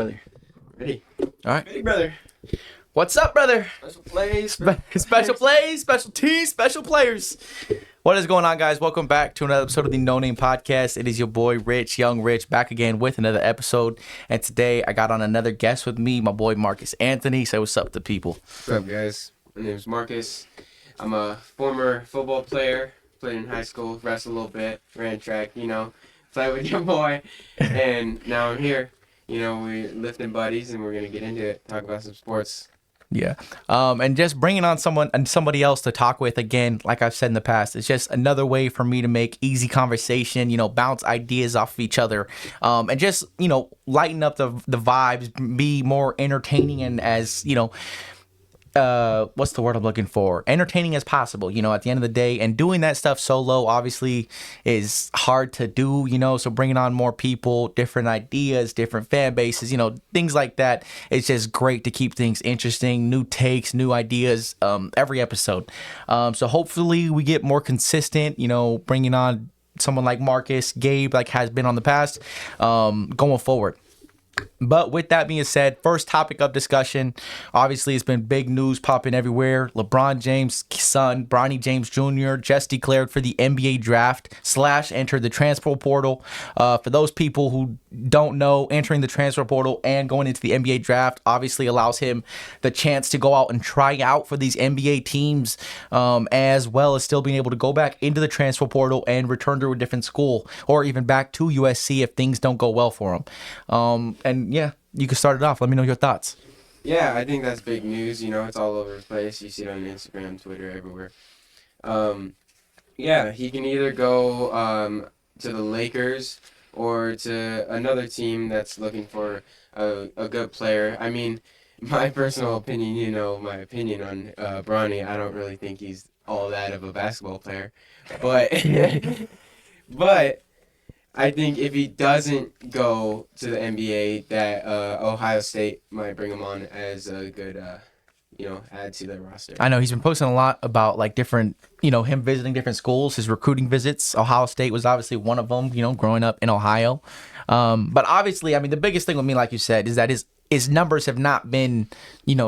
Brother. Ready. All right. Ready, brother. What's up, brother? Special plays. Special plays, special teams, special players. What is going on, guys? Welcome back to another episode of the No Name Podcast. It is your boy, Young Rich, back again with another episode. And today, I got on another guest with me, my boy, Marcus Anthony. Say what's up to people. What's up, guys? My name is Marcus. I'm a former football player. Played in high school, wrestled a little bit, ran track, play with your boy. And now I'm here. We're lifting buddies, and we're going to get into it, talk about some sports. Yeah. And just bringing on somebody else to talk with, again, like I've said in the past, it's just another way for me to make easy conversation, bounce ideas off of each other, and just, lighten up the vibes, be more entertaining and as, what's the word I'm looking for? Entertaining as possible, at the end of the day. And doing that stuff solo obviously is hard to do, so bringing on more people, different ideas, different fan bases, things like that. It's just great to keep things interesting, new takes, new ideas, every episode. So hopefully we get more consistent, bringing on someone like Marcus, Gabe, like has been on the past, going forward. But with that being said, first topic of discussion, obviously it's been big news popping everywhere. LeBron James' son, Bronny James Jr., just declared for the NBA draft / entered the transfer portal. For those people who don't know, entering the transfer portal and going into the NBA draft obviously allows him the chance to go out and try out for these NBA teams, as well as still being able to go back into the transfer portal and return to a different school or even back to USC if things don't go well for him. And yeah, you can start it off. Let me know your thoughts. Yeah, I think that's big news. It's all over the place. You see it on Instagram, Twitter, everywhere. Yeah, he can either go to the Lakers or to another team that's looking for a good player. I mean, my personal opinion, my opinion on Bronny, I don't really think he's all that of a basketball player. But but I think if he doesn't go to the NBA, that Ohio State might bring him on as a good, add to their roster. I know he's been posting a lot about like different, him visiting different schools, his recruiting visits. Ohio State was obviously one of them, growing up in Ohio. But obviously, I mean, the biggest thing with me, like you said, is that his numbers have not been,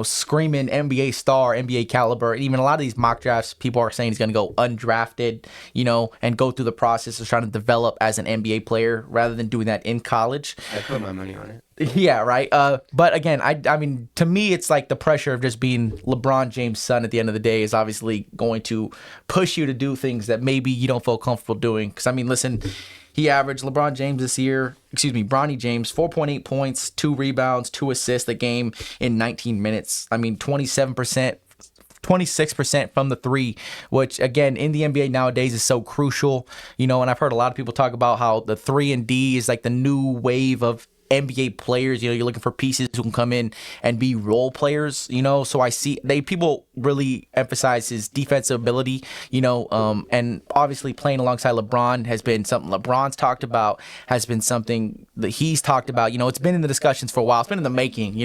screaming NBA star, NBA caliber. And even a lot of these mock drafts, people are saying he's going to go undrafted, and go through the process of trying to develop as an NBA player rather than doing that in college. I put my money on it. Yeah, right. But again, I mean, to me, it's like the pressure of just being LeBron James' son at the end of the day is obviously going to push you to do things that maybe you don't feel comfortable doing. Because, I mean, listen, he averaged Bronny James, 4.8 points, 2 rebounds, 2 assists a game in 19 minutes. I mean, 26% from the three, which again in the NBA nowadays is so crucial, and I've heard a lot of people talk about how the 3-and-D is like the new wave of NBA players. You're looking for pieces who can come in and be role players, so I see people really emphasize his defensive ability, and obviously playing alongside LeBron has been something LeBron's talked about, has been something that he's talked about. It's been in the discussions for a while. It's been in the making,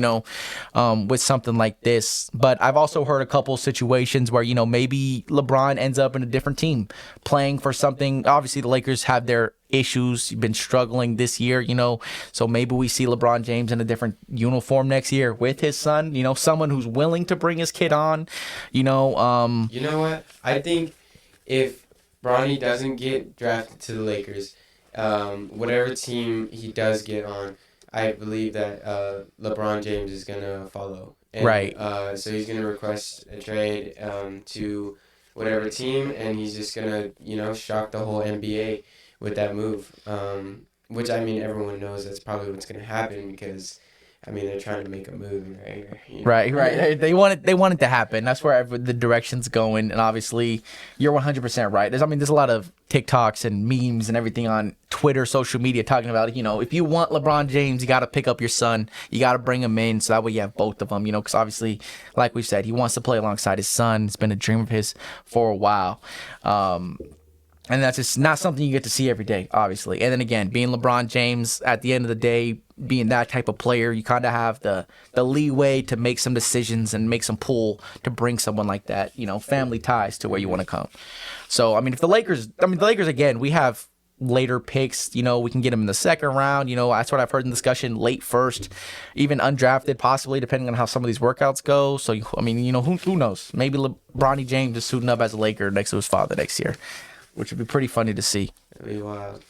with something like this. But I've also heard a couple situations where, maybe LeBron ends up in a different team playing for something. Obviously, the Lakers have their issues, been struggling this year, so maybe we see LeBron James in a different uniform next year with his son, someone who's willing to bring his kid on, You know what? I think if Bronny doesn't get drafted to the Lakers, whatever team he does get on, I believe that LeBron James is going to follow. And, right. So he's going to request a trade to whatever team, and he's just going to, shock the whole NBA with that move, which, I mean, everyone knows that's probably what's going to happen because, I mean, they're trying to make a move right here. Right. They want it to happen. That's where the direction's going, and obviously, you're 100% right. There's a lot of TikToks and memes and everything on Twitter, social media talking about, if you want LeBron James, you got to pick up your son. You got to bring him in so that way you have both of them, because obviously, like we said, he wants to play alongside his son. It's been a dream of his for a while. And that's just not something you get to see every day, obviously. And then again, being LeBron James, at the end of the day, being that type of player, you kind of have the leeway to make some decisions and make some pull to bring someone like that, family ties to where you want to come. So, I mean, the Lakers again, we have later picks. We can get him in the second round. That's what I've heard in discussion, late first, even undrafted, possibly, depending on how some of these workouts go. So, who knows? Maybe Bronny James is suiting up as a Laker next to his father next year, which would be pretty funny to see. That'd be wild.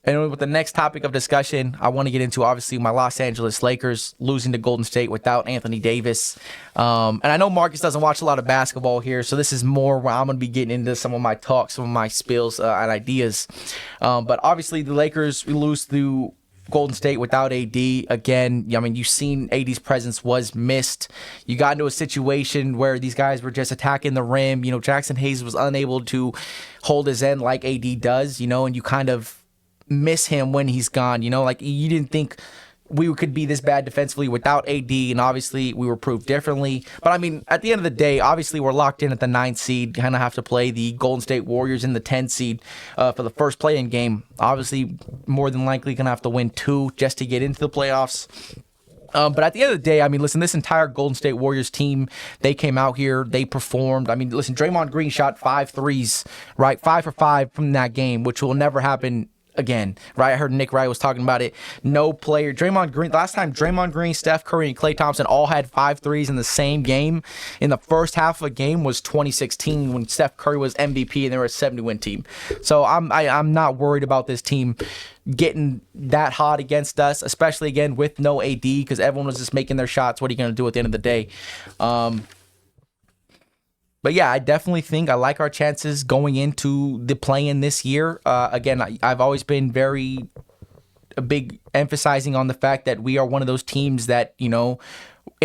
And with the next topic of discussion, I want to get into, obviously, my Los Angeles Lakers losing to Golden State without Anthony Davis. And I know Marcus doesn't watch a lot of basketball here, so this is more where I'm going to be getting into some of my talks, some of my spills and ideas. But obviously, the Lakers, we lose to Golden State without AD. Again, you've seen AD's presence was missed. You got into a situation where these guys were just attacking the rim. Jackson Hayes was unable to hold his end like AD does, and you kind of miss him when he's gone. You didn't think we could be this bad defensively without AD, and obviously we were proved differently. But at the end of the day, obviously we're locked in at the 9th seed, kind of have to play the Golden State Warriors in the 10th seed for the first play-in game. Obviously, more than likely gonna have to win 2 just to get into the playoffs. But at the end of the day, listen, this entire Golden State Warriors team, they came out here, they performed. Listen, Draymond Green shot 5 threes, right? 5 for 5 from that game, which will never happen again, right? I heard Nick Wright was talking about it. No player, Draymond Green, last time Draymond Green, Steph Curry, and Klay Thompson all had 5 threes in the same game in the first half of a game was 2016 when Steph Curry was MVP and they were a 70-win team. So I'm not worried about this team getting that hot against us, especially again with no AD, because everyone was just making their shots. What are you going to do at the end of the day? But yeah, I definitely think I like our chances going into the play-in this year. Again, I've always been very big emphasizing on the fact that we are one of those teams that, in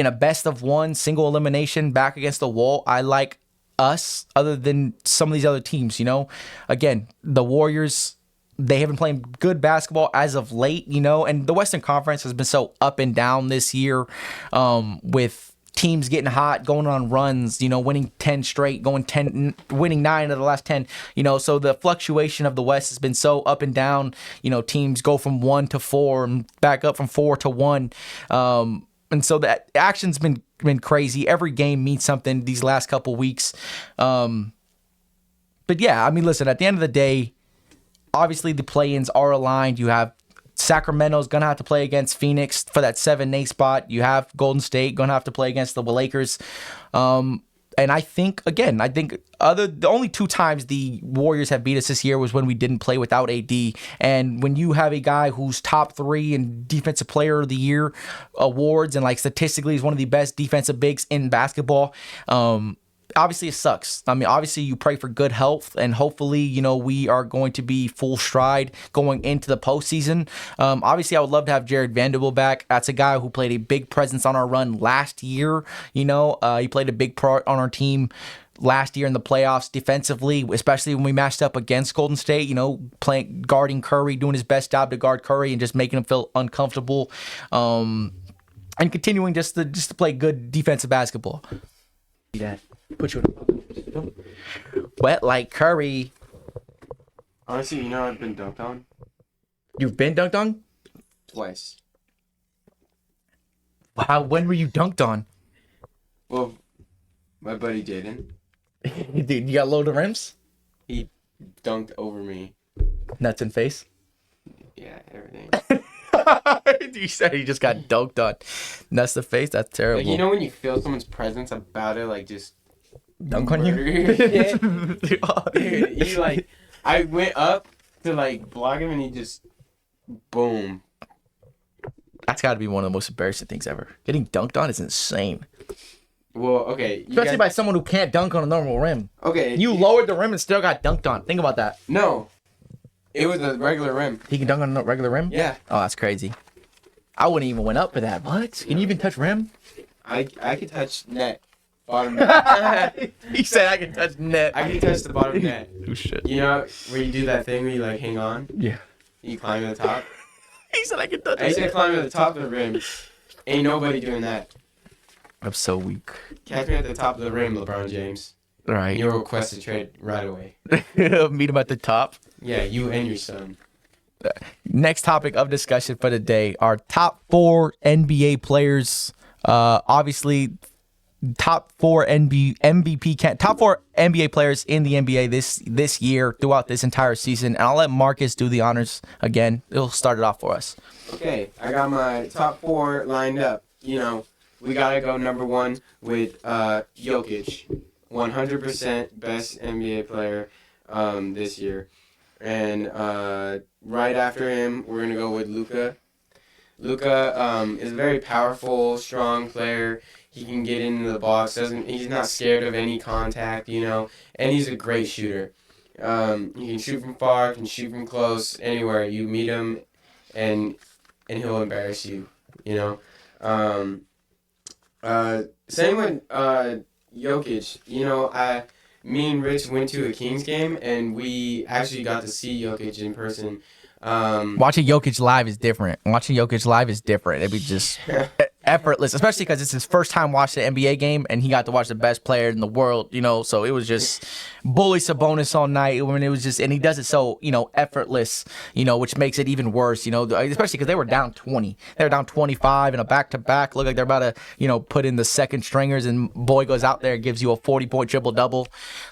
a best of one, single elimination, back against the wall, I like us other than some of these other teams, Again, the Warriors, they haven't played good basketball as of late, and the Western Conference has been so up and down this year with teams getting hot, going on runs, winning 10 straight, winning 9 of the last 10, so the fluctuation of the West has been so up and down. Teams go from 1 to 4 and back up from 4 to 1. And so that action's been crazy. Every game means something these last couple weeks. But yeah, listen, at the end of the day, obviously the play-ins are aligned. You have Sacramento's going to have to play against Phoenix for that 7-8 spot. You have Golden State going to have to play against the Lakers. And I think the only 2 times the Warriors have beat us this year was when we didn't play without AD. And when you have a guy who's top 3 in Defensive Player of the Year awards and statistically is one of the best defensive bigs in basketball, obviously it sucks. Obviously you pray for good health and hopefully, we are going to be full stride going into the postseason. Obviously I would love to have Jared Vanderbilt back. That's a guy who played a big presence on our run last year. He played a big part on our team last year in the playoffs defensively, especially when we matched up against Golden State, guarding Curry, doing his best job to guard Curry and just making him feel uncomfortable. And continuing just to play good defensive basketball. That put you in wet like Curry. Honestly, I've been dunked on. You've been dunked on? Twice. Wow, when were you dunked on? Well, my buddy Jaden. Dude, you got low to rims? He dunked over me. Nuts and face? Yeah, everything. You said he just got dunked on. Nuts to face? That's terrible. When you feel someone's presence about it, just dunk on you? Dude, I went up to block him and he just boom. That's got to be one of the most embarrassing things ever. Getting dunked on is insane. Well, okay. Especially by someone who can't dunk on a normal rim. Okay. You lowered the rim and still got dunked on. Think about that. No. It was a regular rim. He can dunk on a regular rim? Yeah. Oh, that's crazy. I wouldn't even went up for that. What? Can you even touch rim? I could touch net. Bottom net. He said I can touch net. I can touch the bottom net. Oh, shit. Where you do that thing where you hang on? Yeah. You climb to the top? He said I can touch it. I said climb to the top of the rim. Ain't nobody doing that. I'm so weak. Catch me at the top of the rim, LeBron James. All right. You'll request a trade right away. Meet him at the top. Yeah, you and your son. Next topic of discussion for the day, our top 4 NBA players. Obviously, top four top four NBA players in the NBA this year throughout this entire season. And I'll let Marcus do the honors again. He'll start it off for us. Okay, I got my top 4 lined up. We gotta go number 1 with Jokic, 100% best NBA player this year. And right after him, we're gonna go with Luka. Luka is a very powerful, strong player. He can get into the box. He's not scared of any contact, and he's a great shooter. He can shoot from far, can shoot from close, anywhere. You meet him, and he'll embarrass you, Same with Jokic. Me and Rich went to a Kings game, and we actually got to see Jokic in person. Watching Jokic live is different. It'd be just effortless, especially because it's his first time watching an NBA game, and he got to watch the best player in the world, so it was just bully Sabonis all night. It was just, and he does it so, effortless, which makes it even worse, especially because they were down 20. They were down 25 in a back-to-back. Look like they're about to, put in the second stringers, and boy goes out there and gives you a 40-point triple-double.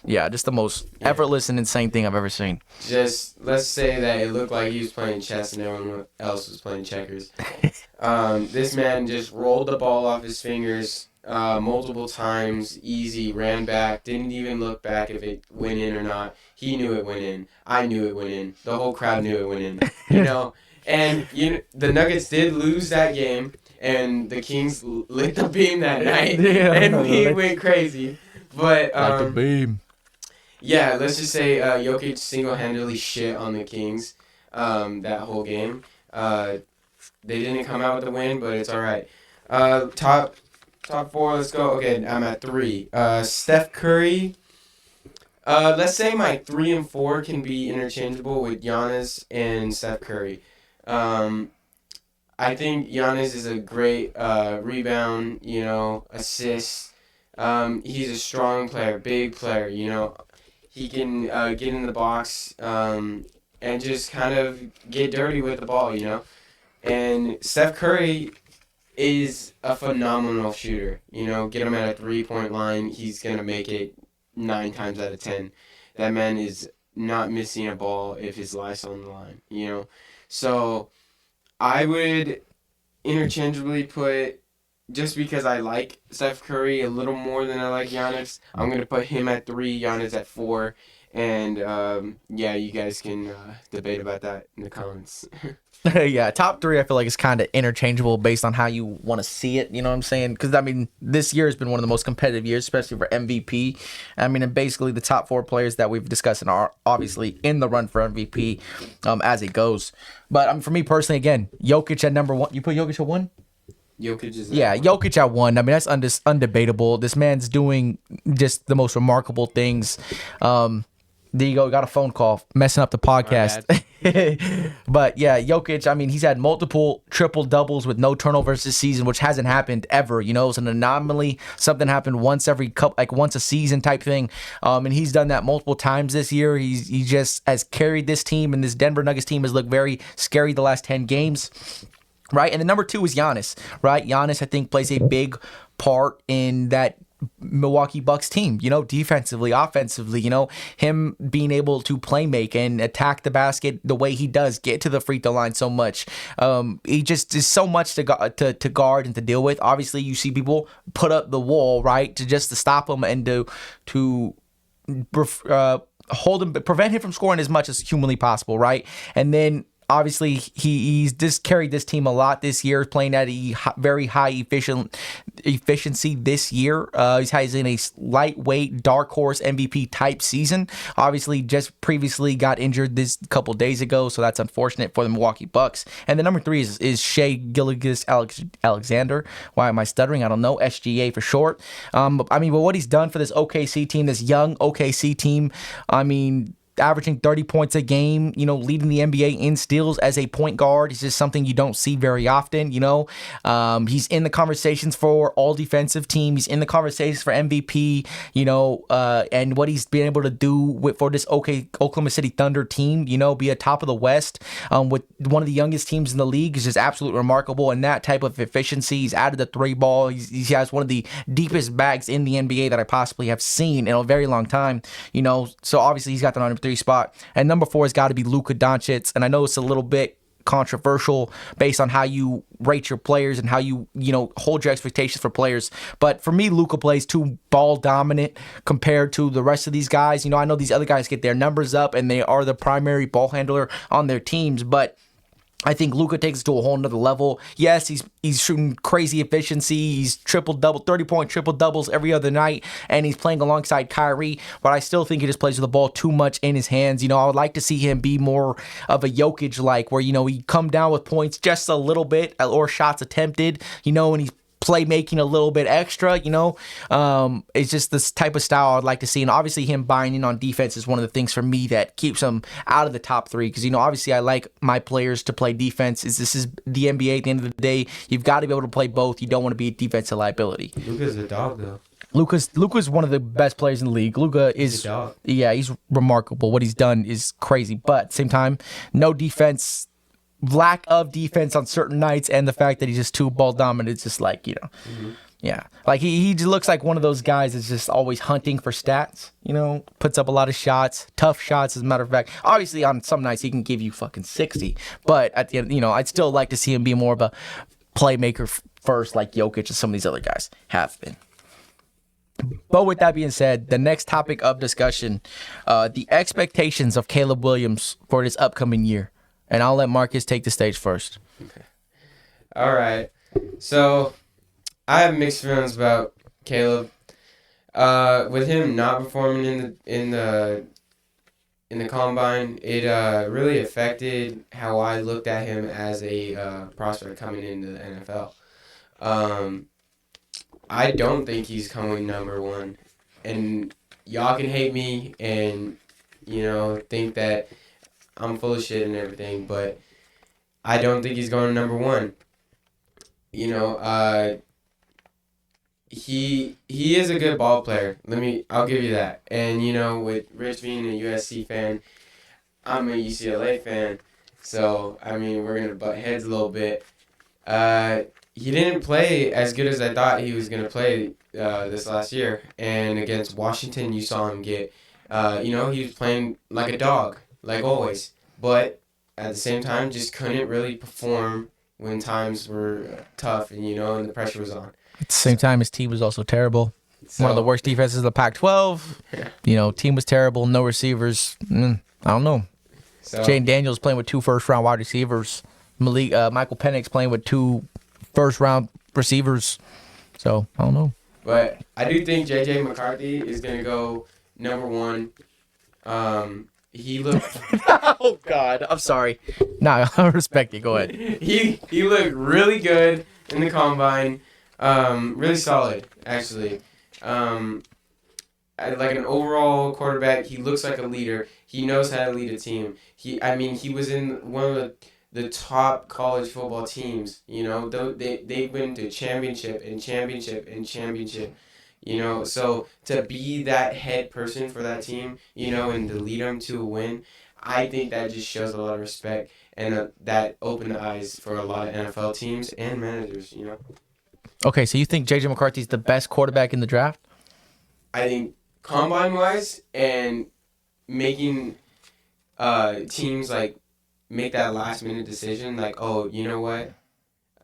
Yeah, just the most effortless and insane thing I've ever seen. Just, let's say that it looked like he was playing chess and everyone else was playing checkers. This man just rolled the ball off his fingers multiple times, easy, ran back, didn't even look back if it went in or not. He knew it went in. I knew it went in. The whole crowd knew it went in. And the Nuggets did lose that game, and the Kings lit the beam that night, and we went crazy. But like the beam. Yeah, let's just say Jokic single-handedly shit on the Kings that whole game. They didn't come out with a win, but it's all right. Top 4, let's go. Okay, I'm at 3. Steph Curry. Let's say my 3 and 4 can be interchangeable with Giannis and Steph Curry. I think Giannis is a great rebound, assist. He's a strong player, big player, He can get in the box and just kind of get dirty with the ball, And Steph Curry is a phenomenal shooter. Get him at a 3-point line, he's going to make it 9 times out of 10. That man is not missing a ball if his life's on the line, So I would interchangeably put, just because I like Steph Curry a little more than I like Giannis, I'm going to put him at 3, Giannis at 4. And, you guys can debate about that in the comments. Yeah, top 3 I feel like is kind of interchangeable based on how you want to see it, you know what I'm saying? Because, this year has been one of the most competitive years, especially for MVP. And basically the top 4 players that we've discussed are obviously in the run for MVP as it goes. But for me personally, again, Jokic at number 1. You put Jokic at 1? Jokic is Jokic at 1. That's undebatable. This man's doing just the most remarkable things. There you go. Got a phone call, messing up the podcast. But yeah, Jokic, he's had multiple triple doubles with no turnovers this season, which hasn't happened ever. It's an anomaly. Something happened once once a season type thing. And he's done that multiple times this year. He just has carried this team, and this Denver Nuggets team has looked very scary the last 10 games. Right. And then number 2 is Giannis. Right. Giannis, I think, plays a big part in that Milwaukee Bucks team, defensively, offensively, him being able to play make and attack the basket the way he does, get to the free throw line so much. He just is so much to guard and to deal with. Obviously, you see people put up the wall, right, to stop him and to hold him, prevent him from scoring as much as humanly possible, right? And then obviously, he's just carried this team a lot this year, playing at a very high efficiency this year. He's in a lightweight, dark horse MVP type season. Obviously, just previously got injured this couple days ago, so that's unfortunate for the Milwaukee Bucks. And the number 3 is Shai Gilgeous-Alexander. Why am I stuttering? I don't know. SGA for short. But what he's done for this OKC team, this young OKC team, averaging 30 points a game, leading the NBA in steals as a point guard is just something you don't see very often, He's in the conversations for all defensive team. He's in the conversations for MVP, and what he's been able to do for this Oklahoma City Thunder team, be a top of the West with one of the youngest teams in the league is just absolutely remarkable. And that type of efficiency, he's added the three ball. He has one of the deepest bags in the NBA that I possibly have seen in a very long time, So obviously he's got the number 3 spot. And number 4 has got to be Luka Doncic. And I know it's a little bit controversial based on how you rate your players and how you hold your expectations for players, but for me, Luka plays too ball dominant compared to the rest of these guys. I know these other guys get their numbers up and they are the primary ball handler on their teams, but I think Luka takes it to a whole nother level. Yes, he's shooting crazy efficiency. He's triple-double, 30-point triple-doubles every other night, and he's playing alongside Kyrie, but I still think he just plays with the ball too much in his hands. I would like to see him be more of a Jokic-like, where, he come down with points just a little bit, or shots attempted, and he's playmaking a little bit extra, it's just this type of style I'd like to see. And obviously him buying in on defense is one of the things for me that keeps him out of the top 3. Because, obviously I like my players to play defense. This is the NBA at the end of the day. You've got to be able to play both. You don't want to be a defensive liability. Luka's a dog, though. Luka's one of the best players in the league. Luka is, he's remarkable. What he's done is crazy. But at the same time, no defense, lack of defense on certain nights, and the fact that he's just too ball dominant. It's just like, yeah. Like he just looks like one of those guys that's just always hunting for stats, puts up a lot of shots, tough shots, as a matter of fact. Obviously, on some nights, he can give you fucking 60. But at the end, I'd still like to see him be more of a playmaker first, like Jokic and some of these other guys have been. But with that being said, the next topic of discussion, the expectations of Caleb Williams for this upcoming year. And I'll let Marcus take the stage first. Okay. All right. So I have mixed feelings about Caleb. With him not performing in the combine, it really affected how I looked at him as a prospect coming into the NFL. I don't think he's coming number 1, and y'all can hate me and think that I'm full of shit and everything, but I don't think he's going number 1. He is a good ball player. I'll give you that. And with Rich being a USC fan, I'm a UCLA fan, so we're gonna butt heads a little bit. He didn't play as good as I thought he was gonna play this last year, and against Washington, you saw him get. He was playing like a dog, like always, but at the same time, just couldn't really perform when times were tough and and the pressure was on. At the same time, his team was also terrible. One of the worst defenses of the Pac-12. Yeah. Team was terrible. No receivers. I don't know. So, Jane Daniels playing with 2 first-round wide receivers. Michael Penix playing with 2 first-round receivers. So, I don't know. But I do think J.J. McCarthy is going to go number 1. He looked... Oh, God. I'm sorry. No, I respect it. Go ahead. He looked really good in the combine. Really solid, actually. Like an overall quarterback, he looks like a leader. He knows how to lead a team. He was in one of the top college football teams. They went to championship and championship and championship. So to be that head person for that team, and to lead them to a win, I think that just shows a lot of respect, and that opened the eyes for a lot of NFL teams and managers. Okay, so you think J.J. McCarthy's the best quarterback in the draft? I think combine-wise and making teams make that last-minute decision, oh, you know what?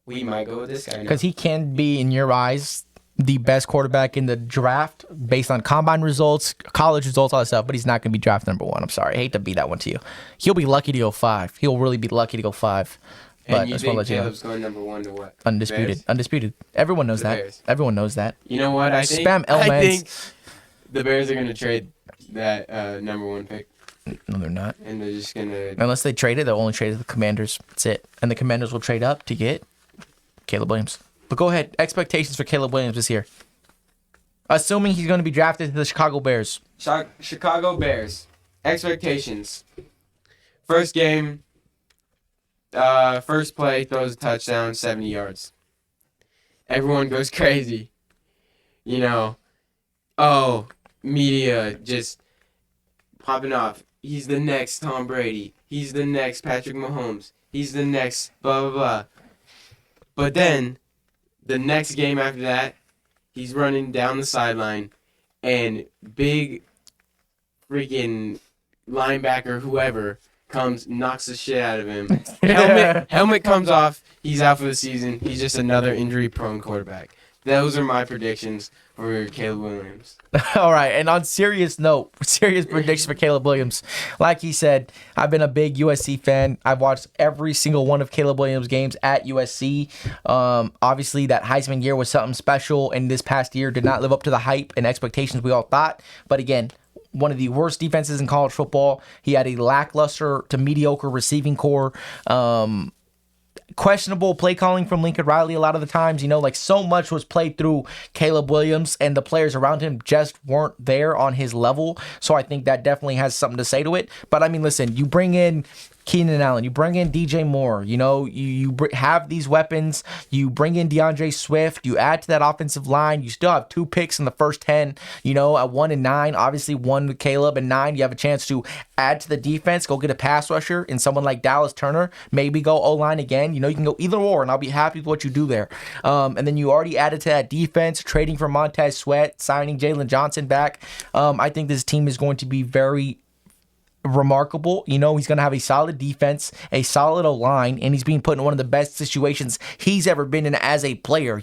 We might go with this guy now. Because he can be, in your eyes, the best quarterback in the draft based on combine results, college results, all that stuff, but he's not going to be draft number 1. I'm sorry. I hate to be that one to you. He'll be lucky to go 5. He'll really be lucky to go 5. And you think Caleb's going number 1 to what? Undisputed. Bears? Undisputed. Everyone knows that. Bears. Everyone knows that. You know what? I think the Bears are going to trade that number 1 pick. No, they're not. And they're just going to... Unless they trade it, they'll only trade it to the Commanders. That's it. And the Commanders will trade up to get Caleb Williams. But go ahead. Expectations for Caleb Williams this year. Assuming he's going to be drafted to the Chicago Bears. Chicago Bears. expectations. First game, first play, throws a touchdown, 70 yards. Everyone goes crazy. You know, oh, media just popping off. He's the next Tom Brady. He's the next Patrick Mahomes. He's the next blah, blah, blah. But then, the next game after that, he's running down the sideline, and big freaking linebacker, whoever, comes, knocks the shit out of him. Helmet comes off. He's out for the season. He's just another injury-prone quarterback. Those are my predictions for Caleb Williams. All right, and on serious note, serious predictions for Caleb Williams. Like he said, I've been a big USC fan. I've watched every single one of Caleb Williams' games at USC. Obviously, that Heisman year was something special, and this past year did not live up to the hype and expectations we all thought. But again, one of the worst defenses in college football. He had a lackluster to mediocre receiving core. Questionable play calling from Lincoln Riley a lot of the times, like so much was played through Caleb Williams, and the players around him just weren't there on his level. So I think that definitely has something to say to it. But I mean, listen, you bring in Keenan Allen, you bring in DJ Moore, you have these weapons, you bring in DeAndre Swift, you add to that offensive line, you still have 2 picks in the first 10, at 1 and 9, obviously 1 with Caleb, and 9, you have a chance to add to the defense, go get a pass rusher in someone like Dallas Turner, maybe go O-line again, you can go either or, and I'll be happy with what you do there. And then you already added to that defense, trading for Montez Sweat, signing Jalen Johnson back. I think this team is going to be very remarkable. He's going to have a solid defense, a solid O-line, and he's being put in one of the best situations he's ever been in as a player.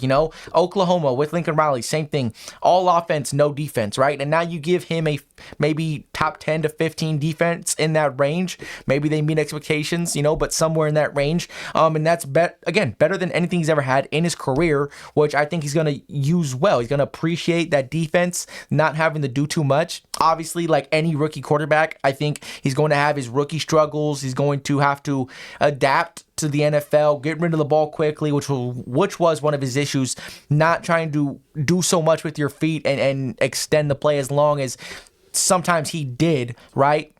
Oklahoma with Lincoln Riley, same thing. All offense, no defense, right? And now you give him a maybe top 10 to 15 defense in that range. Maybe they meet expectations, but somewhere in that range. And that's, better than anything he's ever had in his career, which I think he's going to use well. He's going to appreciate that defense, not having to do too much. Obviously, like any rookie quarterback, I think he's going to have his rookie struggles. He's going to have to adapt to the NFL, get rid of the ball quickly, which was one of his issues, not trying to do so much with your feet and extend the play as long as sometimes he did, right?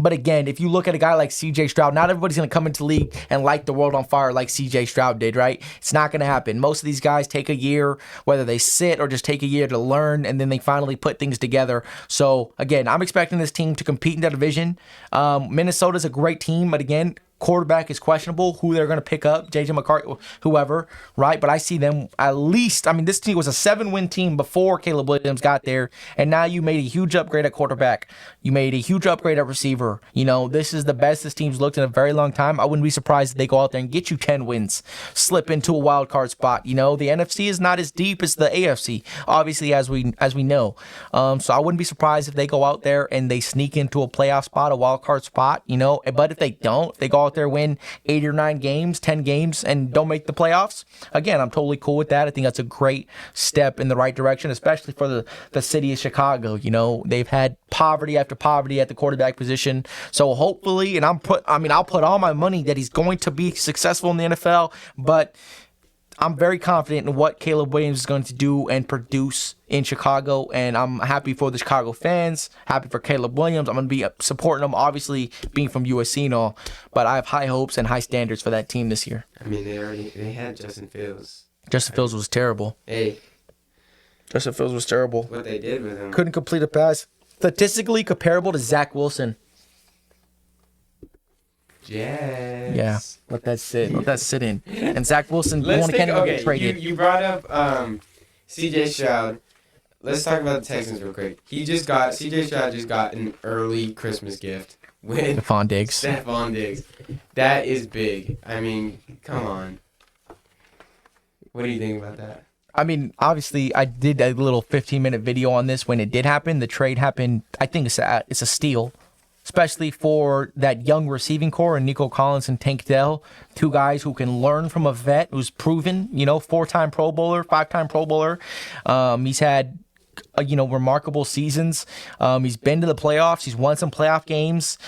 But again, if you look at a guy like CJ Stroud, not everybody's going to come into the league and light the world on fire like CJ Stroud did, right? It's not going to happen. Most of these guys take a year, whether they sit or just take a year to learn, and then they finally put things together. So again, I'm expecting this team to compete in that division. Minnesota's a great team, but again, quarterback is questionable, who they're going to pick up, J.J. McCarthy, whoever, right? But I see them at least, this team was a 7-win team before Caleb Williams got there, and now you made a huge upgrade at quarterback. You made a huge upgrade at receiver. This is the best this team's looked in a very long time. I wouldn't be surprised if they go out there and get you 10 wins, slip into a wild card spot. The NFC is not as deep as the AFC, obviously, as we know. So I wouldn't be surprised if they go out there and they sneak into a playoff spot, a wild card spot, But if they don't, if they go out there, win 8 or 9 games, 10 games, and don't make the playoffs, again, I'm totally cool with that. I think that's a great step in the right direction, especially for the city of Chicago. They've had poverty after poverty at the quarterback position. So hopefully, and I'll put all my money that he's going to be successful in the NFL, but I'm very confident in what Caleb Williams is going to do and produce in Chicago, and I'm happy for the Chicago fans, happy for Caleb Williams. I'm going to be supporting him, obviously, being from USC and all, but I have high hopes and high standards for that team this year. They had Justin Fields. Justin Fields was terrible. Hey. Justin Fields was terrible. What they did with him. Couldn't complete a pass. Statistically comparable to Zach Wilson. Yes. Yeah, let that sit in. And Zach Wilson can't even get traded. You brought up CJ Stroud. Let's talk about the Texans real quick. CJ Stroud just got an early Christmas gift with Stephon Diggs. That is big. Come on. What do you think about that? Obviously, I did a little 15-minute video on this when it did happen. The trade happened. I think it's a steal, especially for that young receiving core and Nico Collins and Tank Dell, 2 guys who can learn from a vet who's proven, 4-time Pro Bowler, 5-time Pro Bowler. He's had, remarkable seasons. He's been to the playoffs. He's won some playoff games.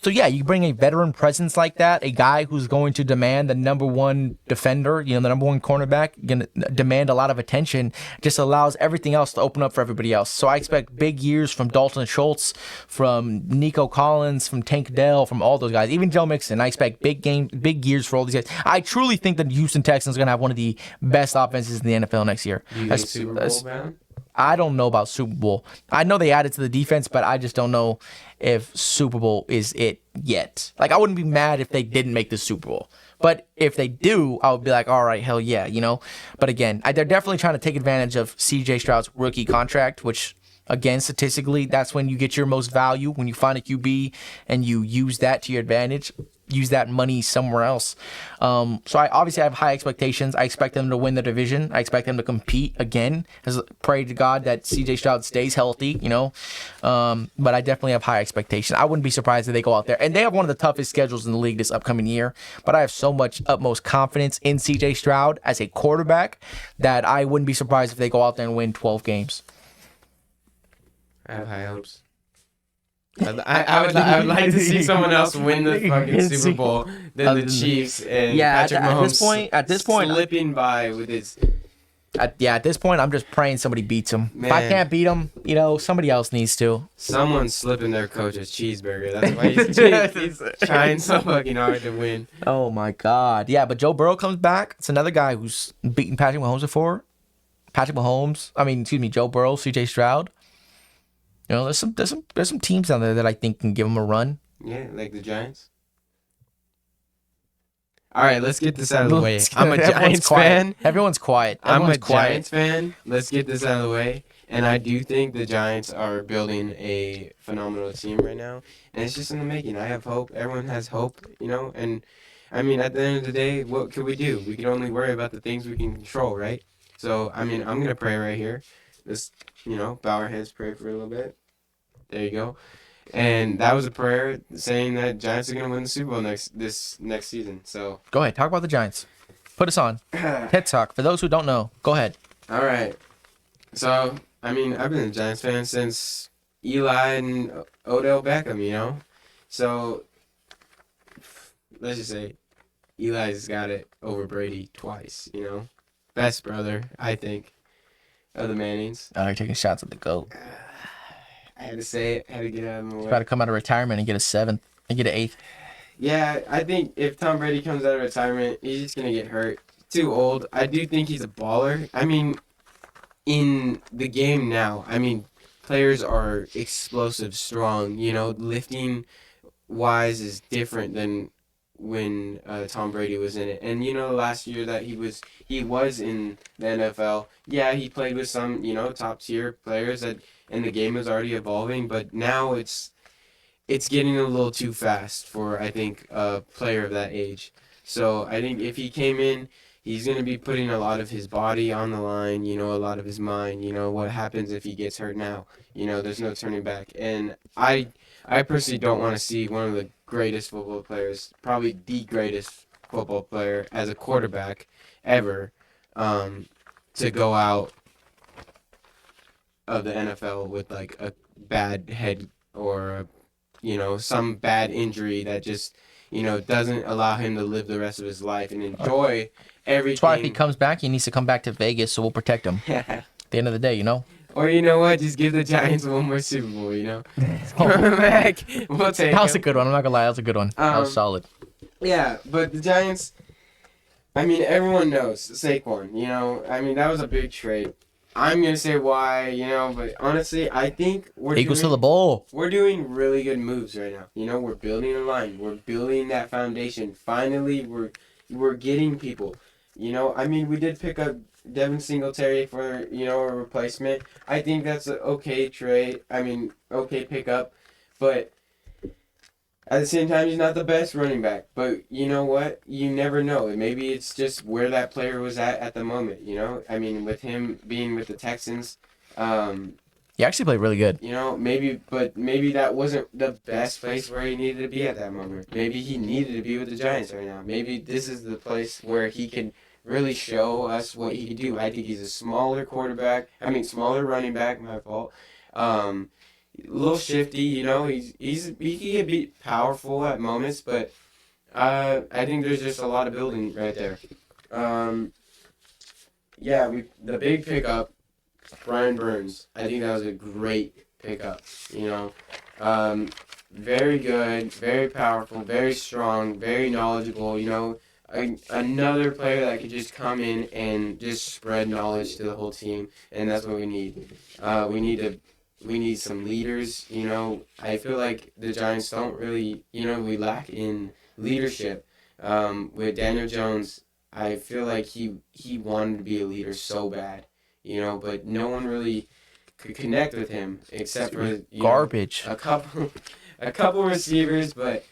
So yeah, you bring a veteran presence like that, a guy who's going to demand the number one defender, the number one cornerback, going to demand a lot of attention, just allows everything else to open up for everybody else. So I expect big years from Dalton Schultz, from Nico Collins, from Tank Dell, from all those guys, even Joe Mixon. I expect big years for all these guys. I truly think that the Houston Texans are going to have one of the best offenses in the NFL next year. Do you think Super Bowl, man? I don't know about Super Bowl. I know they added to the defense, but I just don't know if Super Bowl is it yet. Like, I wouldn't be mad if they didn't make the Super Bowl. But if they do, I would be like, all right, hell yeah, But again, they're definitely trying to take advantage of C.J. Stroud's rookie contract, which, again, statistically, that's when you get your most value, when you find a QB and you use that to your advantage. Use that money somewhere else. So I obviously have high expectations. I expect them to win the division. I expect them to compete again. Pray to God that CJ Stroud stays healthy, But I definitely have high expectations. I wouldn't be surprised if they go out there. And they have one of the toughest schedules in the league this upcoming year. But I have so much utmost confidence in CJ Stroud as a quarterback that I wouldn't be surprised if they go out there and win 12 games. I have high hopes. I would like to see someone else win the fucking Super Bowl than the Chiefs and Patrick Mahomes. At this point, slipping by with his. At this point, I'm just praying somebody beats him. Man. If I can't beat him, somebody else needs to. Someone's slipping their coach a cheeseburger. That's why he's trying so fucking hard to win. Oh my God, yeah. But Joe Burrow comes back. It's another guy who's beaten Patrick Mahomes before. Joe Burrow, C.J. Stroud. There's some teams down there that I think can give them a run. Yeah, like the Giants. All right, let's get this out of the way. I'm a Giants fan. Everyone's quiet. I'm a Giants fan. Let's get this out of the way. And I do think the Giants are building a phenomenal team right now. And it's just in the making. I have hope. Everyone has hope, And, at the end of the day, what could we do? We can only worry about the things we can control, right? So, I'm going to pray right here. Just, bow our heads, pray for a little bit. There you go. And that was a prayer saying that Giants are going to win the Super Bowl this next season. So go ahead. Talk about the Giants. Put us on. TED Talk. For those who don't know, go ahead. All right. So, I've been a Giants fan since Eli and Odell Beckham, So, let's just say Eli's got it over Brady twice, Best brother, I think, of the Mannings. Oh, you're taking shots at the GOAT. I had to say it. Had to get out of my way. He's about to come out of retirement and get a 7th and get an 8th. Yeah, I think if Tom Brady comes out of retirement, he's just going to get hurt. Too old. I do think he's a baller. In the game now, players are explosive, strong. Lifting wise is different than when Tom Brady was in it. And last year that he was in the NFL. Yeah, he played with some top tier players and the game is already evolving. But now it's getting a little too fast for I think a player of that age. So I think if he came in, he's gonna be putting a lot of his body on the line. A lot of his mind. What happens if he gets hurt now? There's no turning back. And I personally don't want to see one of the greatest football players, probably the greatest football player as a quarterback ever, to go out of the NFL with like a bad head or some bad injury that just doesn't allow him to live the rest of his life and enjoy everything. That's why if he comes back, he needs to come back to Vegas, so we'll protect him. At the end of the day, Or you know what? Just give the Giants one more Super Bowl, Come back. We'll take That was a good one. I'm not going to lie. That was a good one. That was solid. Yeah, but the Giants, everyone knows Saquon, that was a big trade. I'm going to say why, but honestly, I think Equals to the bowl. We're doing really good moves right now. We're building a line. We're building that foundation. Finally, we're getting people. We did pick up Devin Singletary for, a replacement. I think that's an okay trade. Okay pickup. But at the same time, he's not the best running back. But you know what? You never know. Maybe it's just where that player was at the moment, with him being with the Texans. He actually played really good. Maybe that wasn't the best place where he needed to be at that moment. Maybe he needed to be with the Giants right now. Maybe this is the place where he can really show us what he can do. I think he's a smaller running back, my fault. a little shifty. He can be powerful at moments, but I think there's just a lot of building right there. Um, yeah, the big pickup, Brian Burns. I think that was a great pickup. Um, very good, very powerful, very strong, very knowledgeable. Another player that could just come in and just spread knowledge to the whole team, and that's what we need. We need some leaders. I feel like the Giants don't really, we lack in leadership. With Daniel Jones, I feel like he wanted to be a leader so bad, but no one really could connect with him except for Garbage. a couple a couple receivers, but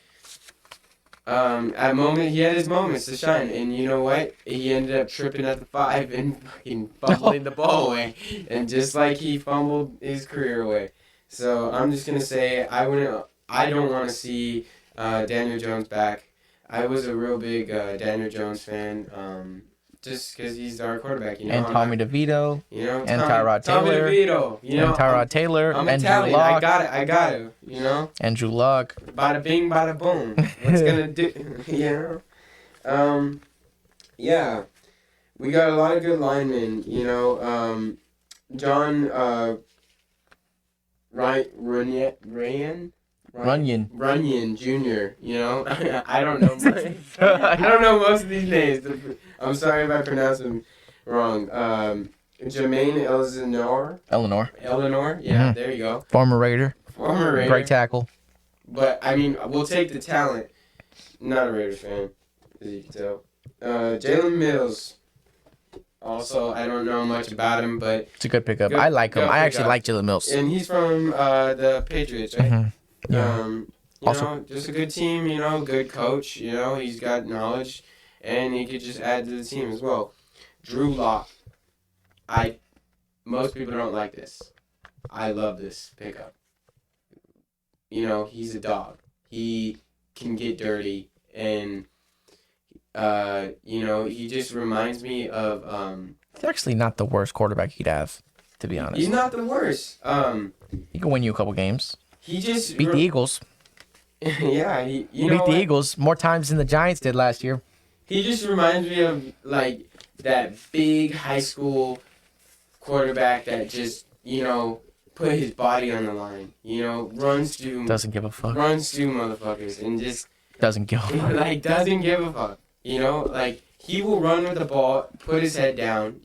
he had his moments to shine, and you know what? He ended up tripping at the 5 and fucking fumbling the ball away, and just like he fumbled his career away. So I'm just gonna say I don't want to see Daniel Jones back. I was a real big Daniel Jones fan, just because he's our quarterback. And Tommy DeVito. And Tyrod Tommy Taylor. DeVito. And Tyrod Taylor. I'm and Italian. Drew Lock. I got it. Andrew Luck. Bada bing, bada boom. What's gonna do? Yeah. We got a lot of good linemen. John Runyon Jr. I don't know. I don't know most of these names. I'm sorry if I pronounce them wrong. Jermaine Eleanor. Yeah, There you go. Former Raider. Great tackle. But we'll take the talent. Not a Raiders fan, as you can tell. Jalen Mills. Also, I don't know much about him, but it's a good pickup. I like him. I actually like Jalen Mills. And he's from the Patriots, right? Mm-hmm. Yeah. Also, just a good team. Good coach. He's got knowledge, and he could just add to the team as well. Drew Lock. Most people don't like this. I love this pickup. He's a dog. He can get dirty, and he just reminds me of He's actually not the worst quarterback he'd have, to be honest. He's not the worst. He can win you a couple games. He just beat the Eagles. Yeah, he beat the Eagles more times than the Giants did last year. He just reminds me of like that big high school quarterback that just put his body on the line. Runs through motherfuckers and just doesn't give a fuck. Doesn't give a fuck. He will run with the ball, put his head down,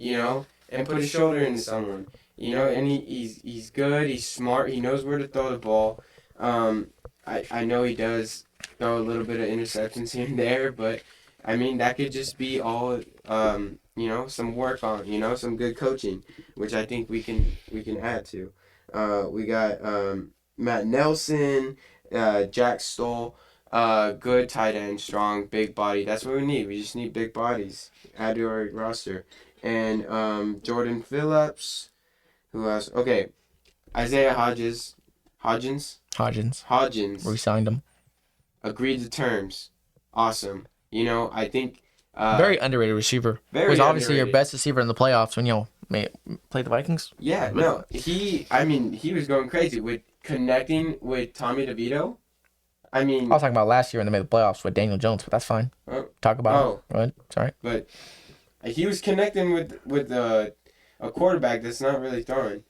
and put his shoulder into someone. And he's good, he's smart, he knows where to throw the ball. I know he does throw a little bit of interceptions here and there, but that could just be all some work on, some good coaching, which I think we can add to. We got Matt Nelson, Jack Stoll, good tight end, strong, big body. That's what we need. We just need big bodies. Add to our roster. And Jordan Phillips. Who else? Okay, Isaiah Hodgins. Re-signed him. Agreed to terms. Awesome. I think very underrated receiver. He was obviously your best receiver in the playoffs when played the Vikings. Yeah, no, he was going crazy with connecting with Tommy DeVito. I was talking about last year when they made the playoffs with Daniel Jones, but that's fine. Talk about it. Go ahead. Sorry. But he was connecting with a quarterback that's not really throwing,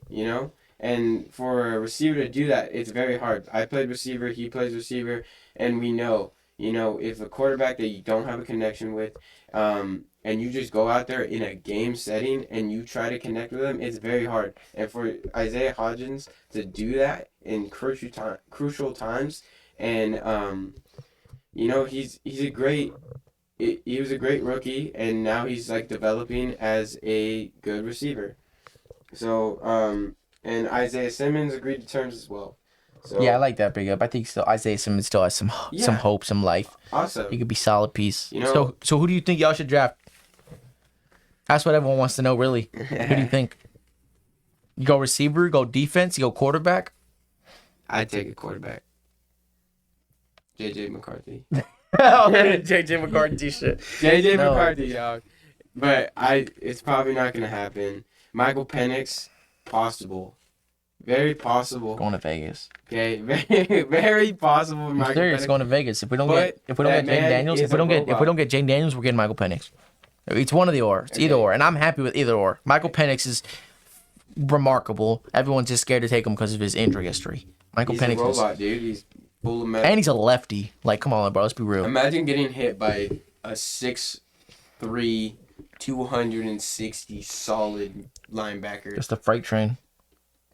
And for a receiver to do that, it's very hard. I played receiver, he plays receiver, and we know, if a quarterback that you don't have a connection with, and you just go out there in a game setting and you try to connect with them, it's very hard. And for Isaiah Hodgins to do that in crucial times, and he was a great rookie, and now he's developing as a good receiver. So and Isaiah Simmons agreed to terms as well. So, yeah, I like that big up. I think Isaiah Simmons still has some hope, some life. Awesome. He could be a solid piece. So who do you think y'all should draft? That's what everyone wants to know, really. Who do you think? You go receiver, go defense, you go quarterback? I'd take a quarterback. J.J. McCarthy. J.J. McCarthy shit. J.J. McCarthy, dog. But it's probably not going to happen. Michael Penix, possible. Very possible. Going to Vegas. Okay, very possible. I'm serious. Going to Vegas. If we don't But get Jane Daniels, if we don't get Jane Daniels, we're getting Michael Penix. It's one of the or. It's either or, and I'm happy with either or. Michael Penix is remarkable. Everyone's just scared to take him because of his injury history. Michael Penix is a robot, dude. He's full of metal. And he's a lefty. Like, come on, bro. Let's be real. Imagine getting hit by a 6'3", 260 solid linebacker. Just a freight train.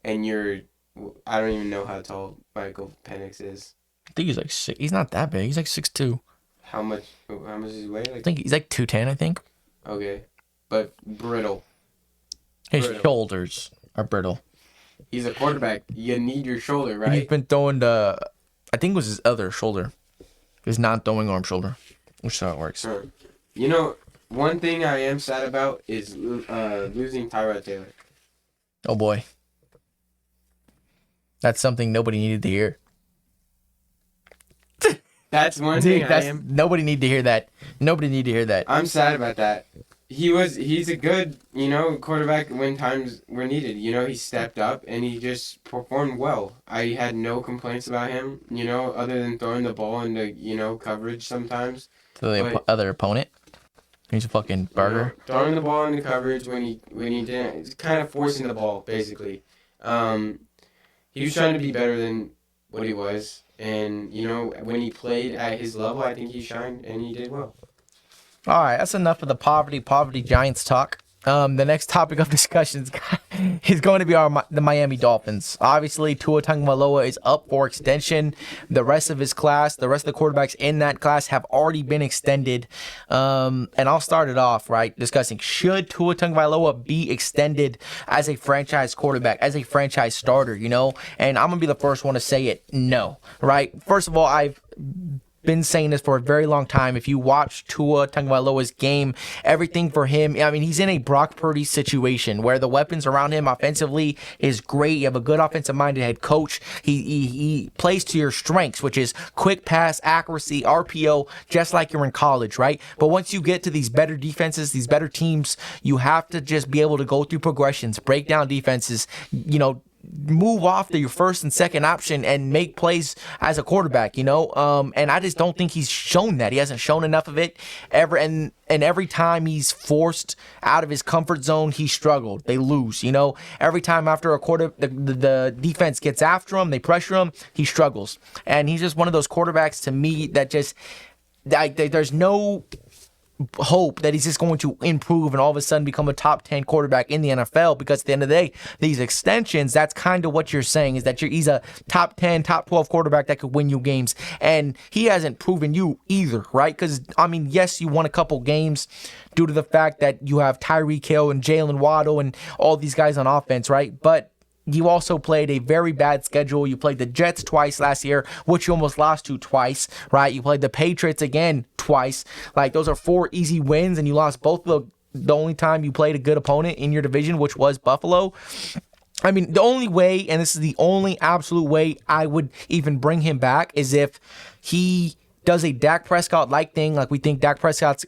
And I don't even know how tall Michael Penix is. I think he's like 6. He's not that big. He's like 6'2". How much does he weigh? I think he's like 210, I think. Okay. But brittle. His shoulders are brittle. He's a quarterback. You need your shoulder, right? He's been throwing I think it was his other shoulder. His non-throwing arm shoulder. Which is how it works. You know, one thing I am sad about is losing Tyrod Taylor. Oh, boy. That's something nobody needed to hear. That's one thing Nobody needed to hear that. Nobody needed to hear that. I'm sad about that. He's a good, quarterback when times were needed. He stepped up and he just performed well. I had no complaints about him, other than throwing the ball into, coverage sometimes. To the other opponent. He's a fucking burger. Throwing the ball into coverage when he didn't. It's kind of forcing the ball, basically. He was trying to be better than what he was. And, when he played at his level, I think he shined and he did well. All right, that's enough of the poverty Giants talk. The next topic of discussion is going to be the Miami Dolphins. Obviously, Tua Tagovailoa is up for extension. The rest of his class, the rest of the quarterbacks in that class have already been extended. And I'll start it off, right, discussing should Tua Tagovailoa be extended as a franchise quarterback, as a franchise starter, And I'm going to be the first one to say it, no, right? First of all, I've been saying this for a very long time. If you watch Tua Tagovailoa's game, everything for him, he's in a Brock Purdy situation where the weapons around him offensively is great. You have a good offensive-minded head coach. He plays to your strengths, which is quick pass, accuracy, RPO, just like you're in college, right? But once you get to these better defenses, these better teams, you have to just be able to go through progressions, break down defenses, move off to your first and second option and make plays as a quarterback, and I just don't think he's shown that. He hasn't shown enough of it ever, and every time he's forced out of his comfort zone, he struggled. They lose, Every time after the defense gets after him, they pressure him, he struggles. And he's just one of those quarterbacks to me that just there's no hope that he's just going to improve and all of a sudden become a top 10 quarterback in the NFL, because at the end of the day, these extensions, that's kind of what you're saying, is that he's a top 10, top 12 quarterback that could win you games. And he hasn't proven you either, right? Because, yes, you won a couple games due to the fact that you have Tyreek Hill and Jalen Waddle and all these guys on offense, right? But you also played a very bad schedule. You played the Jets twice last year, which you almost lost to twice, right? You played the Patriots again twice. Like, those are 4 easy wins, and you lost both of the only time you played a good opponent in your division, which was Buffalo. The only way, and this is the only absolute way I would even bring him back, is if he does a Dak Prescott-like thing, like we think Dak Prescott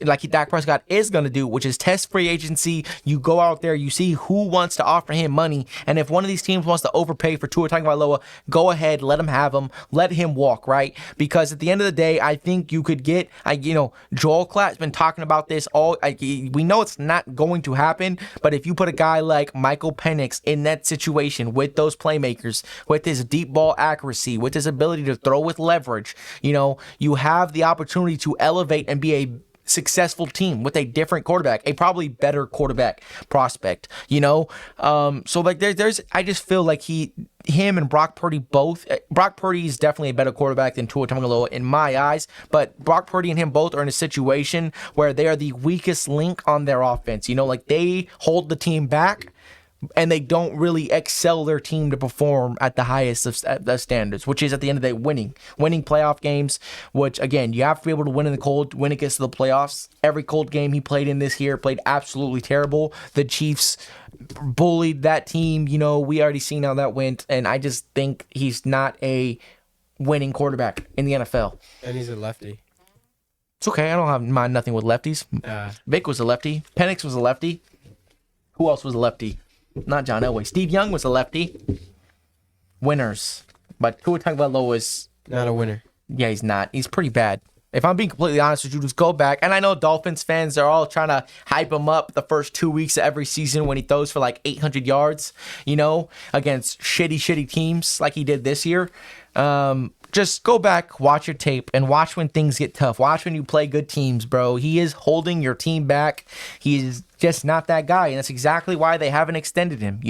is going to do, which is test free agency. You go out there, you see who wants to offer him money, and if one of these teams wants to overpay for Tua Tagovailoa, go ahead, let him have him, let him walk, right? Because at the end of the day, I think you could get, Joel Klatt's been talking about this we know it's not going to happen, but if you put a guy like Michael Penix in that situation with those playmakers, with his deep ball accuracy, with his ability to throw with leverage, you have the opportunity to elevate and be a successful team with a different quarterback, a probably better quarterback prospect, so like there's I just feel like him and Brock Purdy both. Brock Purdy is definitely a better quarterback than Tua Tagovailoa in my eyes, but Brock Purdy and him both are in a situation where they are the weakest link on their offense. Like they hold the team back, and they don't really excel their team to perform at the highest of the standards, which is at the end of the day winning playoff games, which again, you have to be able to win in the cold when it gets to the playoffs. Every cold game he played in this year played absolutely terrible. The Chiefs bullied that team. We already seen how that went, and I just think he's not a winning quarterback in the NFL. And he's a lefty. It's okay. I don't mind nothing with lefties. Vic was a lefty. Penix was a lefty. Who else was a lefty? Not John Elway. Steve Young was a lefty. winners. But Tua Tagovailoa is... Not a winner. Yeah, he's not. He's pretty bad. If I'm being completely honest with you, just go back. And I know Dolphins fans are all trying to hype him up the first 2 weeks of every season when he throws for like 800 yards, against shitty teams like he did this year. Just go back, watch your tape, and watch when things get tough. Watch when you play good teams, bro. He is holding your team back. He is just not that guy, and that's exactly why they haven't extended him.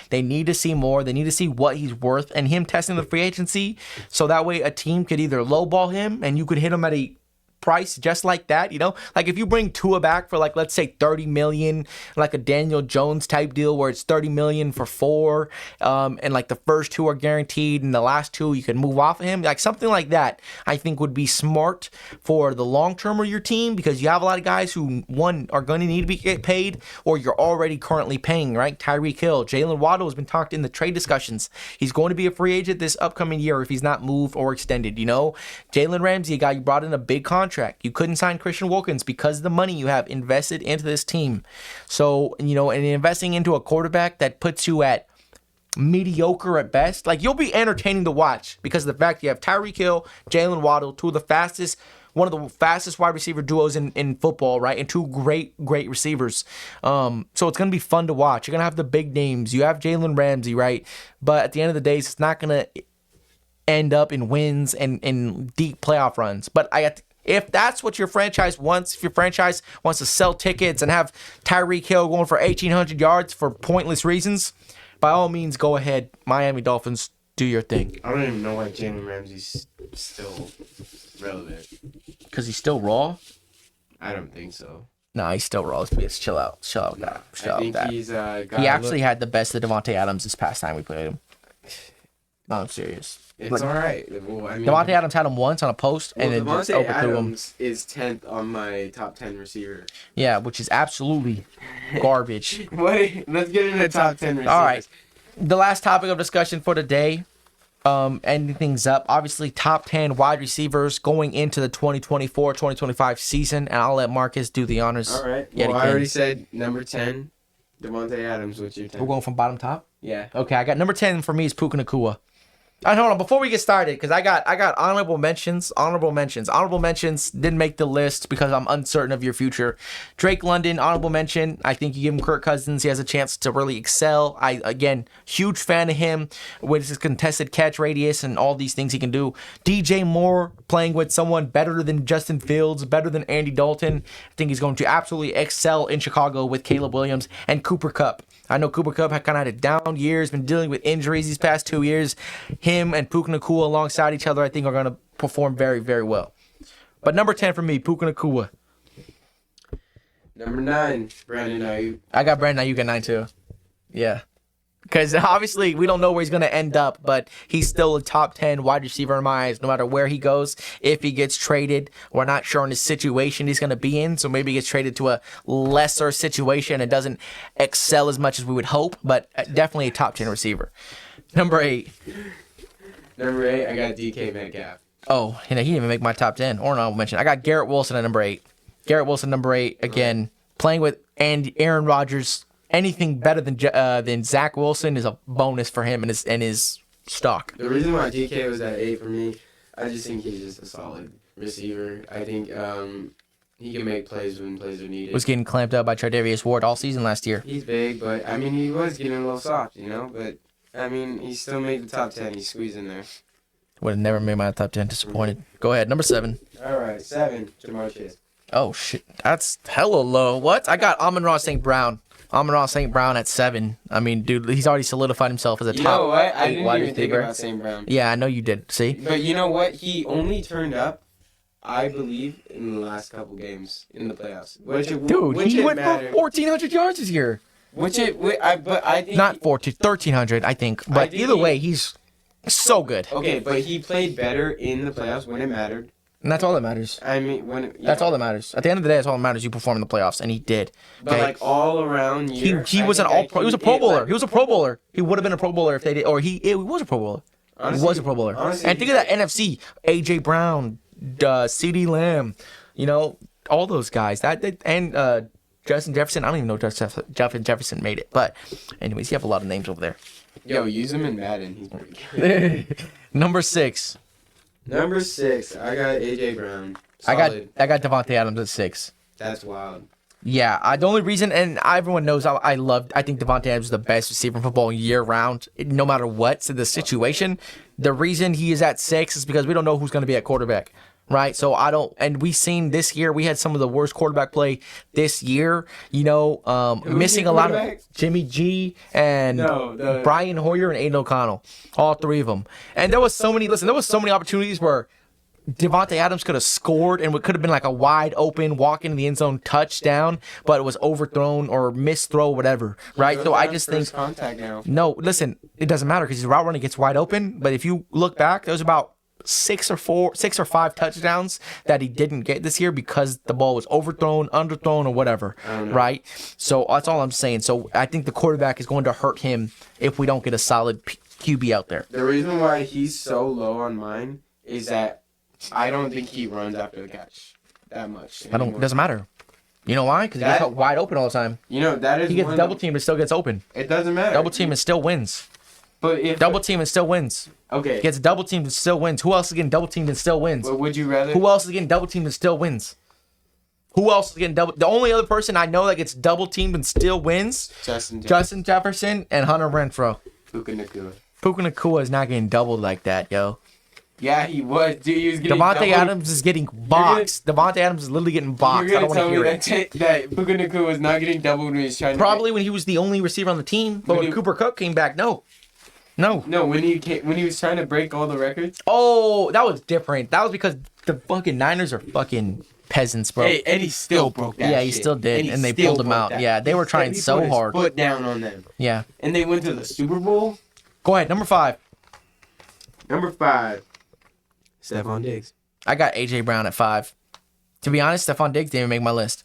They need to see more. They need to see what he's worth, and him testing the free agency, so that way a team could either lowball him, and you could hit him at a price just like that, like if you bring Tua back for like, let's say 30 million, like a Daniel Jones type deal where it's 30 million for 4, and like the first 2 are guaranteed and the last 2 you can move off of him, like something like that, I think would be smart for the long term of your team, because you have a lot of guys who, one, are going to need to get paid, or you're already currently paying, right? Tyreek Hill, Jalen Waddle has been talked in the trade discussions. He's going to be a free agent this upcoming year if he's not moved or extended. Jalen Ramsey, a guy you brought in a big contract. You couldn't sign Christian Wilkins because of the money you have invested into this team. So, and investing into a quarterback that puts you at mediocre at best, like you'll be entertaining to watch because of the fact you have Tyreek Hill, Jalen Waddle, one of the fastest wide receiver duos in football, right? And 2 great receivers. So it's going to be fun to watch. You're going to have the big names. You have Jalen Ramsey, right? But at the end of the day, it's not going to end up in wins and deep playoff runs. But if that's what your franchise wants, if your franchise wants to sell tickets and have Tyreek Hill going for 1,800 yards for pointless reasons, by all means, go ahead. Miami Dolphins, do your thing. I don't even know why Jalen Ramsey's still relevant. Because he's still raw? I don't think so. No, he's still raw. Let's chill out. Chill out with that. I think he's he actually had the best of Devonte Adams this past time we played him. No, I'm serious. It's all right. Well, Devonte Adams had him once on a post, and then just overthrew him. Adams is 10th on my top 10 receiver. Yeah, which is absolutely garbage. Wait, let's get into the top 10 receivers. All right. The last topic of discussion for today, ending things up, obviously top 10 wide receivers going into the 2024-2025 season, and I'll let Marcus do the honors. All right. Well, I already said number 10, Devonte Adams. What's your 10? We're going from bottom top? Yeah. Okay, I got number 10 for me is Puka Nacua. Hold on, before we get started, because I got honorable mentions. Honorable mentions didn't make the list because I'm uncertain of your future. Drake London, honorable mention. I think you give him Kirk Cousins. He has a chance to really excel. Again, huge fan of him with his contested catch radius and all these things he can do. DJ Moore playing with someone better than Justin Fields, better than Andy Dalton. I think he's going to absolutely excel in Chicago with Caleb Williams and Cooper Kupp. I know Cooper Kupp had kind of had a down year. He's been dealing with injuries these past 2 years. Him and Puka Nacua alongside each other, I think, are going to perform very, very well. But number 10 for me, Puka Nacua. Number 9, Brandon Ayuk. I got Brandon Ayuk at 9 too. Yeah. Because obviously we don't know where he's going to end up, but he's still a top 10 wide receiver in my eyes, no matter where he goes. If he gets traded, we're not sure on the situation he's going to be in, so maybe he gets traded to a lesser situation and doesn't excel as much as we would hope, but definitely a top 10 receiver. Number 8. Number 8, I got DK Metcalf. Oh, he didn't even make my top 10, or not mention. I got Garrett Wilson at number 8. Garrett Wilson, number 8, again, playing with Aaron Rodgers. Anything better than Zach Wilson is a bonus for him and his stock. The reason why DK was at 8 for me, I just think he's just a solid receiver. I think he can make plays when plays are needed. Was getting clamped up by Tre'Davious Ward all season last year. He's big, but he was getting a little soft, But he still made the top 10. He's squeezed in there. Would have never made my top 10. Disappointed. Go ahead, number 7. All right, 7, Jamar Chase. Oh shit, that's hella low. What? I got Amon-Ra St. Brown. Amon-Ra St. Brown at 7. I mean, dude, he's already solidified himself as a top 8 You know what? I 8 didn't wide even receiver. think about St. Brown. Yeah, I know you did. See? But you know what? He only turned up, I believe, in the last couple games in the playoffs. He went for 1,400 yards this year. I think not 1,300, I think. But either way, he's so good. Okay, but he played better in the playoffs when it mattered. And that's all that matters. That's all that matters. At the end of the day, that's all that matters. You perform in the playoffs, and he did. Okay? But all around year, he was he was a Pro Bowler. He was a Pro Bowler. He would have been a Pro Bowler if they did, or he was a Pro Bowler. Honestly, he was a Pro Bowler. Honestly, and think of that NFC: AJ Brown, CeeDee Lamb, all those guys. Justin Jefferson. I don't even know if Justin Jefferson made it, but anyways, you have a lot of names over there. Yo, use him in Madden. He's pretty good. Number 6. Number 6, I got AJ Brown. Solid. I got Devonte Adams at 6. That's wild. Yeah, the only reason, and everyone knows I think Devonte Adams is the best receiver in football year round, no matter what. So the situation, the reason he is at 6 is because we don't know who's going to be at quarterback, right? So and we've seen this year, we had some of the worst quarterback play this year, missing a lot of Jimmy G and Brian Hoyer and Aiden O'Connell, all 3 of them. And there was so many opportunities where Devonte Adams could have scored and it could have been like a wide open walk into the end zone touchdown, but it was overthrown or misthrow, whatever, right? So I just think contact now. No, listen, it doesn't matter because his route running gets wide open. But if you look back, there was about 6 or 5 touchdowns that he didn't get this year because the ball was overthrown, underthrown, or whatever, right? So that's all I'm saying. So I think the quarterback is going to hurt him if we don't get a solid QB out there. The reason why he's so low on mine is that I don't think he runs after the catch that much anymore. It doesn't matter. You know why? Because he gets wide open all the time. That is. He gets double teamed and still gets open. It doesn't matter. Double team and still wins. But if double team and still wins. Okay. He gets double teamed and still wins. Who else is getting double teamed and still wins? But would you rather? Who else is getting double teamed and still wins? Who else is getting double? The only other person I know that gets double teamed and still wins, Justin Jefferson and Hunter Renfrow. Puka Nacua. Puka Nacua is not getting doubled like that, yo. Yeah, he was. Dude, he was getting Devonte Adams is getting boxed. Devonte Adams is literally getting boxed. I don't want to hear it. That Puka Nacua was not getting doubled when he was trying Probably when he was the only receiver on the team, but when Cooper Kupp came back, no. No, when he was trying to break all the records. Oh, that was different. That was because the fucking Niners are fucking peasants, bro. Hey, and he still broke that. Yeah, he still did, and they pulled him out. That. Yeah, they were trying so hard. Foot down on them. Yeah, and they went to the Super Bowl. Go ahead, number 5. Number 5, Stephon Diggs. I got AJ Brown at 5. To be honest, Stephon Diggs didn't even make my list.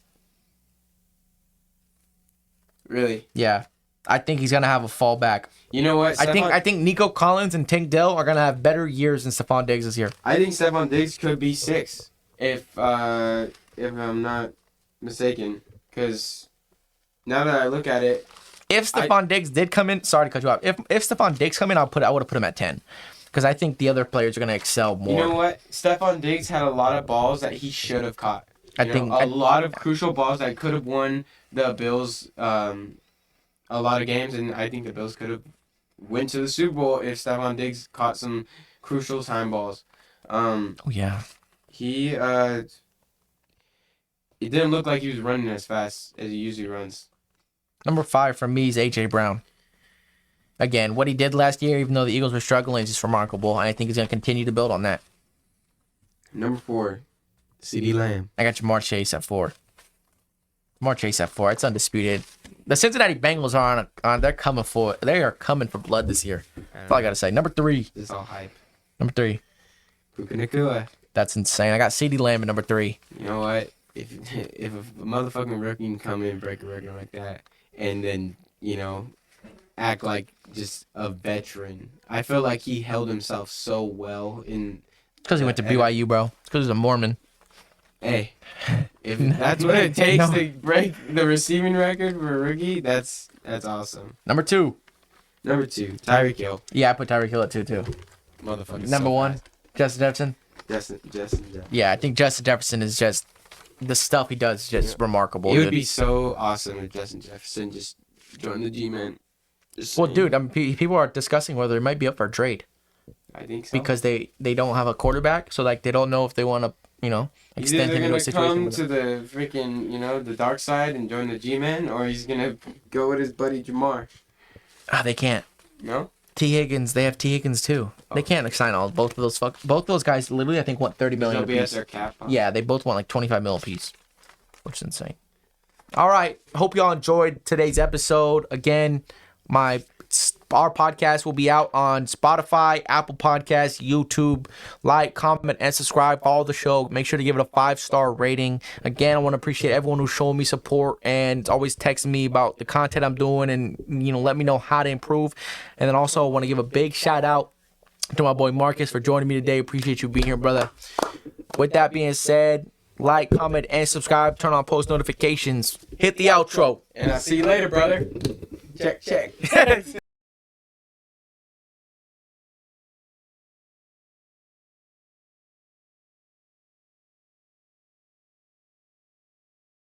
Really? Yeah, I think he's gonna have a fallback. You know what? I think Nico Collins and Tank Dell are gonna have better years than Stephon Diggs this year. I think Stephon Diggs could be 6 if I'm not mistaken. Because now that I look at it, if Stephon Diggs did come in, sorry to cut you off. If Stephon Diggs come in, I would have put him at 10. Because I think the other players are gonna excel more. You know what? Stephon Diggs had a lot of balls that he should have caught. A lot of crucial balls that could have won the Bills a lot of games, and I think the Bills could have went to the Super Bowl if Stephon Diggs caught some crucial time balls. Oh yeah. It didn't look like he was running as fast as he usually runs. Number 5 for me is AJ Brown. Again, what he did last year, even though the Eagles were struggling, is just remarkable. And I think he's going to continue to build on that. Number 4, CeeDee Lamb. I got Jamar Chase at 4. Jamar Chase at 4. It's undisputed. The Cincinnati Bengals are they're coming for blood this year. That's all I got to say. Number 3. This is all hype. Number 3. Puka Nacua. That's insane. I got CeeDee Lamb at number 3. You know what? If a motherfucking rookie can come in and break a record like that, and then act like just a veteran, I feel like he held himself so well in. Because he went to BYU, bro. It's because he's a Mormon. Hey, if that's what it takes to break the receiving record for a rookie, that's awesome. Number 2. Tyreek Hill. Yeah, I put Tyreek Hill at 2 too. Motherfucker. Number 1, Justin Jefferson. Justin Jefferson. Yeah, I think Justin Jefferson is just the stuff he does is just remarkable. It would be so awesome if Justin Jefferson just joined the G-Man. Well, dude, people are discussing whether it might be up for a trade. I think so. Because they don't have a quarterback, so they don't know if they want to, extend him into a situation. He's either going to come to the freaking, the dark side and join the G-Man, or he's going to go with his buddy Jamar. They can't. No? T. Higgins, they have T. Higgins too. Oh. They can't sign both of those guys. Literally, I think want $30 million apiece. Their cap. Huh? Yeah, they both want like $25 million apiece, which is insane. All right, hope y'all enjoyed today's episode. Again, our podcast will be out on Spotify, Apple Podcasts, YouTube. Like, comment, and subscribe. Follow the show. Make sure to give it a 5-star rating. Again, I want to appreciate everyone who's showing me support and always texting me about the content I'm doing and, let me know how to improve. And then also I want to give a big shout out to my boy Marcus for joining me today. Appreciate you being here, brother. With that being said, like, comment, and subscribe. Turn on post notifications. Hit the outro. And I'll see you later, brother. Check.